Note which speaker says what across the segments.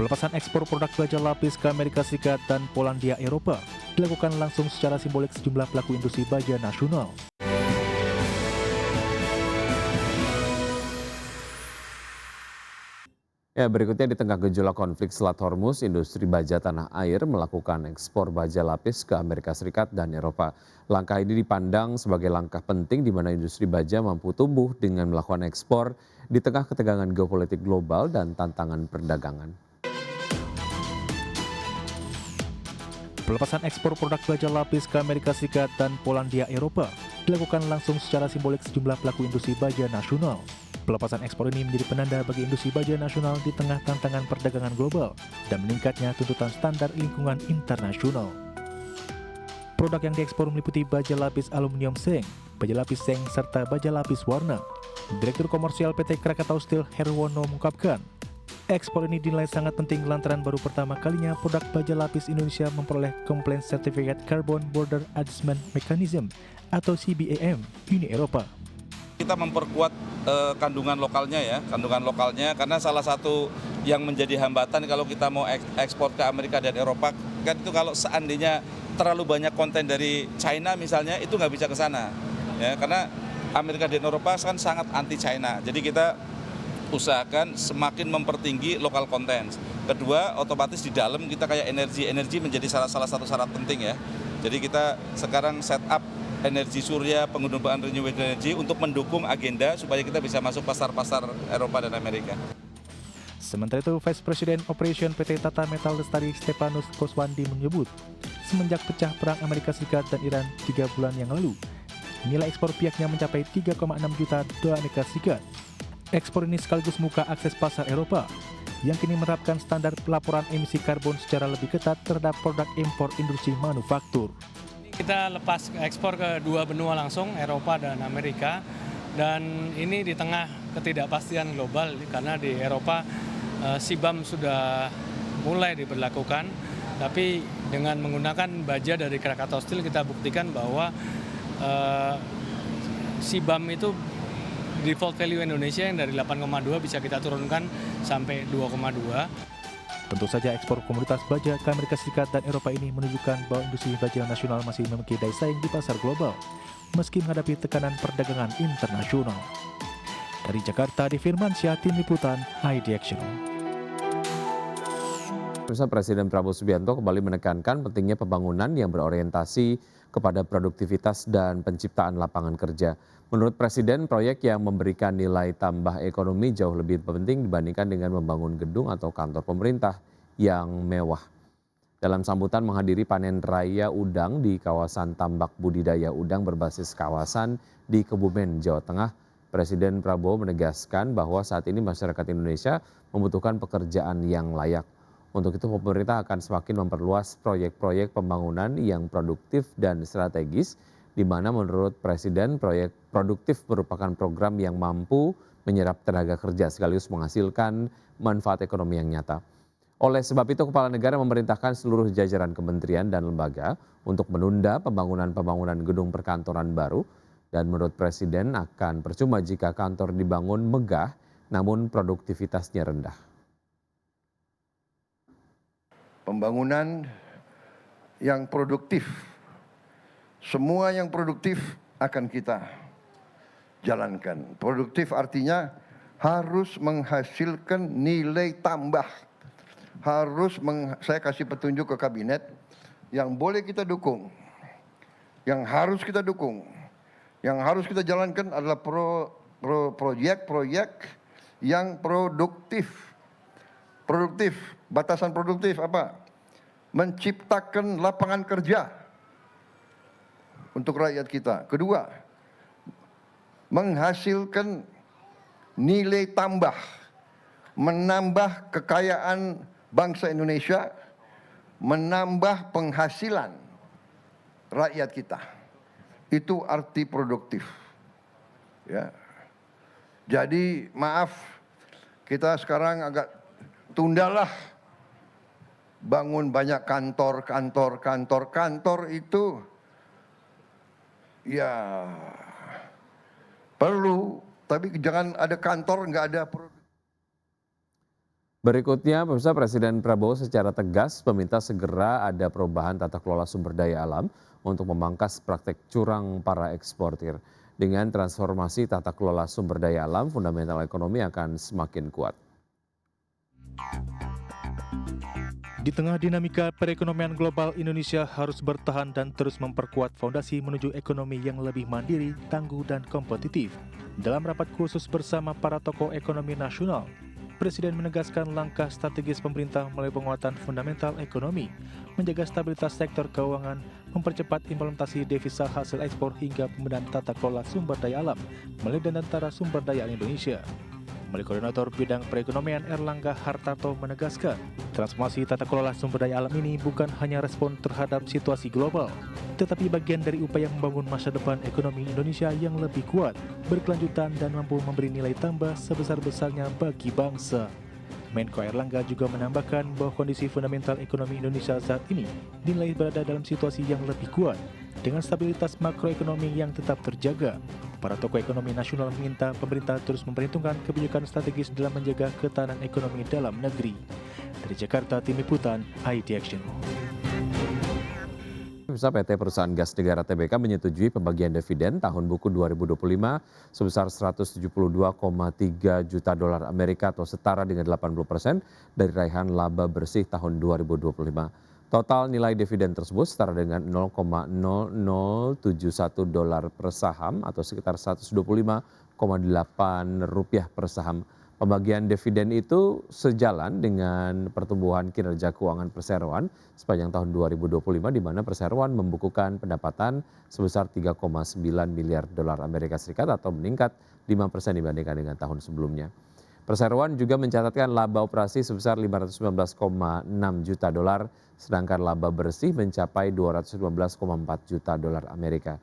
Speaker 1: Pelepasan ekspor produk baja lapis ke Amerika Serikat dan Polandia Eropa dilakukan langsung secara simbolik sejumlah pelaku industri baja nasional.
Speaker 2: Ya, berikutnya di tengah gejolak konflik Selat Hormuz, industri baja tanah air melakukan ekspor baja lapis ke Amerika Serikat dan Eropa. Langkah ini dipandang sebagai langkah penting di mana industri baja mampu tumbuh dengan melakukan ekspor di tengah ketegangan geopolitik global dan tantangan perdagangan.
Speaker 1: Pelepasan ekspor produk baja lapis ke Amerika Serikat dan Polandia Eropa dilakukan langsung secara simbolik sejumlah pelaku industri baja nasional. Pelepasan ekspor ini menjadi penanda bagi industri baja nasional di tengah tantangan perdagangan global dan meningkatnya tuntutan standar lingkungan internasional. Produk yang diekspor meliputi baja lapis aluminium seng, baja lapis seng, serta baja lapis warna. Direktur Komersial PT Krakatau Steel Herwono mengungkapkan, ekspor ini dinilai sangat penting lantaran baru pertama kalinya produk baja lapis Indonesia memperoleh Compliance Certificate Carbon Border Adjustment Mechanism atau CBAM Uni Eropa.
Speaker 3: Kita memperkuat kandungan lokalnya karena salah satu yang menjadi hambatan kalau kita mau ekspor ke Amerika dan Eropa kan itu kalau seandainya terlalu banyak konten dari China misalnya itu nggak bisa ke sana ya, karena Amerika dan Eropa kan sangat anti China, jadi kita usahakan semakin mempertinggi lokal konten. Kedua, otomatis di dalam kita kayak energi menjadi salah satu syarat penting ya, jadi kita sekarang set up energi surya, penggunaan renewable energy untuk mendukung agenda supaya kita bisa masuk pasar-pasar Eropa dan Amerika.
Speaker 1: Sementara itu, Vice President Operation PT Tata Metal Lestari Stepanus Koswandi menyebut, semenjak pecah perang Amerika Serikat dan Iran 3 bulan yang lalu, nilai ekspor pihaknya mencapai 3,6 juta dolar Amerika Serikat. Ekspor ini sekaligus membuka akses pasar Eropa, yang kini menerapkan standar pelaporan emisi karbon secara lebih ketat terhadap produk impor industri manufaktur.
Speaker 4: Kita lepas ekspor ke dua benua langsung, Eropa dan Amerika, dan ini di tengah ketidakpastian global karena di Eropa CBAM sudah mulai diberlakukan, tapi dengan menggunakan baja dari Krakatau Steel kita buktikan bahwa CBAM itu default value Indonesia yang dari 8,2 bisa kita turunkan sampai 2,2.
Speaker 1: Tentu saja ekspor komoditas baja ke Amerika Serikat dan Eropa ini menunjukkan bahwa industri baja nasional masih memiliki daya saing di pasar global, meski menghadapi tekanan perdagangan internasional. Dari Jakarta, di Firmansyah, Tim Liputan, IDX.
Speaker 2: Presiden Prabowo Subianto kembali menekankan pentingnya pembangunan yang berorientasi kepada produktivitas dan penciptaan lapangan kerja. Menurut Presiden, proyek yang memberikan nilai tambah ekonomi jauh lebih penting dibandingkan dengan membangun gedung atau kantor pemerintah yang mewah. Dalam sambutan menghadiri panen raya udang di kawasan tambak budidaya udang berbasis kawasan di Kebumen, Jawa Tengah, Presiden Prabowo menegaskan bahwa saat ini masyarakat Indonesia membutuhkan pekerjaan yang layak. Untuk itu pemerintah akan semakin memperluas proyek-proyek pembangunan yang produktif dan strategis, di mana menurut Presiden proyek produktif merupakan program yang mampu menyerap tenaga kerja sekaligus menghasilkan manfaat ekonomi yang nyata. Oleh sebab itu Kepala Negara memerintahkan seluruh jajaran kementerian dan lembaga untuk menunda pembangunan gedung perkantoran baru, dan menurut Presiden akan percuma jika kantor dibangun megah namun produktivitasnya rendah.
Speaker 5: Pembangunan yang produktif, semua yang produktif akan kita jalankan. Produktif artinya harus menghasilkan nilai tambah. Saya kasih petunjuk ke kabinet yang boleh kita dukung, yang harus kita dukung, yang harus kita jalankan adalah proyek-proyek yang produktif. Produktif, batasan produktif apa? Menciptakan lapangan kerja untuk rakyat kita. Kedua, menghasilkan nilai tambah, menambah kekayaan bangsa Indonesia, menambah penghasilan rakyat kita. Itu arti produktif. Ya. Jadi maaf, kita sekarang agak tundalah bangun banyak kantor itu ya perlu, tapi jangan ada kantor nggak ada produk.
Speaker 2: Berikutnya, pemirsa, Presiden Prabowo secara tegas meminta segera ada perubahan tata kelola sumber daya alam untuk memangkas praktek curang para eksportir. Dengan transformasi tata kelola sumber daya alam, fundamental ekonomi akan semakin kuat.
Speaker 1: Di tengah dinamika perekonomian global, Indonesia harus bertahan dan terus memperkuat fondasi menuju ekonomi yang lebih mandiri, tangguh, dan kompetitif. Dalam rapat khusus bersama para tokoh ekonomi nasional, Presiden menegaskan langkah strategis pemerintah melalui penguatan fundamental ekonomi, menjaga stabilitas sektor keuangan, mempercepat implementasi devisa hasil ekspor hingga pembenahan tata kelola sumber daya alam melalui Danantara Sumber Daya Indonesia. Melalui Koordinator Bidang Perekonomian Erlangga Hartarto menegaskan, transformasi tata kelola sumber daya alam ini bukan hanya respon terhadap situasi global, tetapi bagian dari upaya membangun masa depan ekonomi Indonesia yang lebih kuat, berkelanjutan, dan mampu memberi nilai tambah sebesar-besarnya bagi bangsa. Menko Erlangga juga menambahkan bahwa kondisi fundamental ekonomi Indonesia saat ini dinilai berada dalam situasi yang lebih kuat, dengan stabilitas makroekonomi yang tetap terjaga. Para tokoh ekonomi nasional meminta pemerintah terus memperhitungkan kebijakan strategis dalam menjaga ketahanan ekonomi dalam negeri. Dari Jakarta, Tim Liputan, IT Action.
Speaker 2: PT Perusahaan Gas Negara Tbk menyetujui pembagian dividen tahun buku 2025 sebesar 172,3 juta dolar Amerika atau setara dengan 80% dari raihan laba bersih tahun 2025. Total nilai dividen tersebut setara dengan 0,0071 dolar per saham atau sekitar 125,8 rupiah per saham. Pembagian dividen itu sejalan dengan pertumbuhan kinerja keuangan perseroan sepanjang tahun 2025 di mana perseroan membukukan pendapatan sebesar 3,9 miliar dolar Amerika Serikat atau meningkat 5% dibandingkan dengan tahun sebelumnya. Perseroan juga mencatatkan laba operasi sebesar 519,6 juta dolar, sedangkan laba bersih mencapai 215,4 juta dolar Amerika.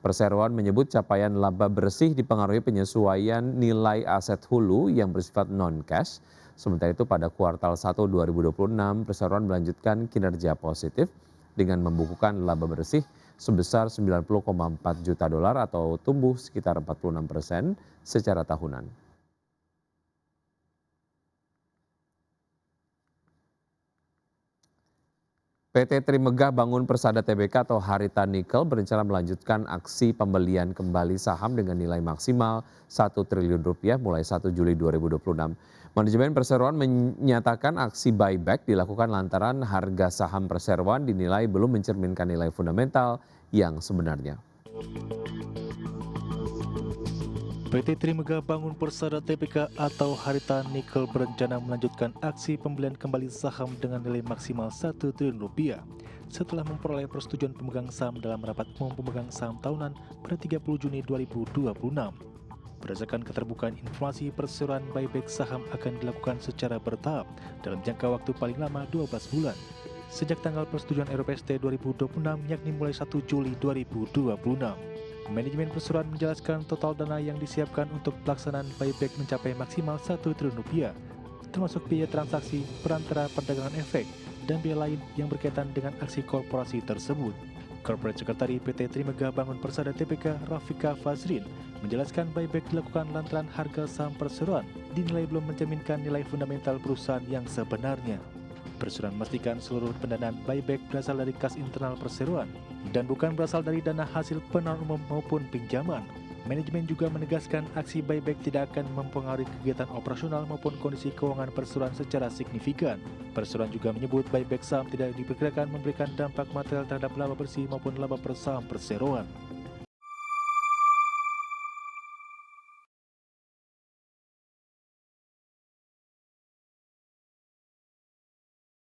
Speaker 2: Perseroan menyebut capaian laba bersih dipengaruhi penyesuaian nilai aset hulu yang bersifat non-cash. Sementara itu pada kuartal 1 2026, Perseroan melanjutkan kinerja positif dengan membukukan laba bersih sebesar 90,4 juta dolar atau tumbuh sekitar 46% secara tahunan. PT Trimegah Bangun Persada Tbk atau Harita Nikel berencana melanjutkan aksi pembelian kembali saham dengan nilai maksimal Rp1 triliun mulai 1 Juli 2026. Manajemen Perseroan menyatakan aksi buyback dilakukan lantaran harga saham Perseroan dinilai belum mencerminkan nilai fundamental yang sebenarnya.
Speaker 1: PT Trimegah Bangun Persada Tbk atau Harita Nikel berencana melanjutkan aksi pembelian kembali saham dengan nilai maksimal Rp1 triliun setelah memperoleh persetujuan pemegang saham dalam rapat umum pemegang saham tahunan pada 30 Juni 2026. Berdasarkan keterbukaan informasi, perseroan buyback saham akan dilakukan secara bertahap dalam jangka waktu paling lama 12 bulan sejak tanggal persetujuan RPST 2026 yakni mulai 1 Juli 2026. Manajemen Perseroan menjelaskan total dana yang disiapkan untuk pelaksanaan buyback mencapai maksimal Rp1 triliun, termasuk biaya transaksi, perantara perdagangan efek, dan biaya lain yang berkaitan dengan aksi korporasi tersebut. Corporate Secretary PT Trimegah Bangun Persada Tbk Rafika Fazrin menjelaskan buyback dilakukan lantaran harga saham Perseroan dinilai belum mencerminkan nilai fundamental perusahaan yang sebenarnya. Perseroan memastikan seluruh pendanaan buyback berasal dari kas internal Perseroan dan bukan berasal dari dana hasil penawaran umum maupun pinjaman. Manajemen juga menegaskan aksi buyback tidak akan mempengaruhi kegiatan operasional maupun kondisi keuangan Perseroan secara signifikan. Perseroan juga menyebut buyback saham tidak diperkirakan memberikan dampak material terhadap laba bersih maupun laba per saham Perseroan.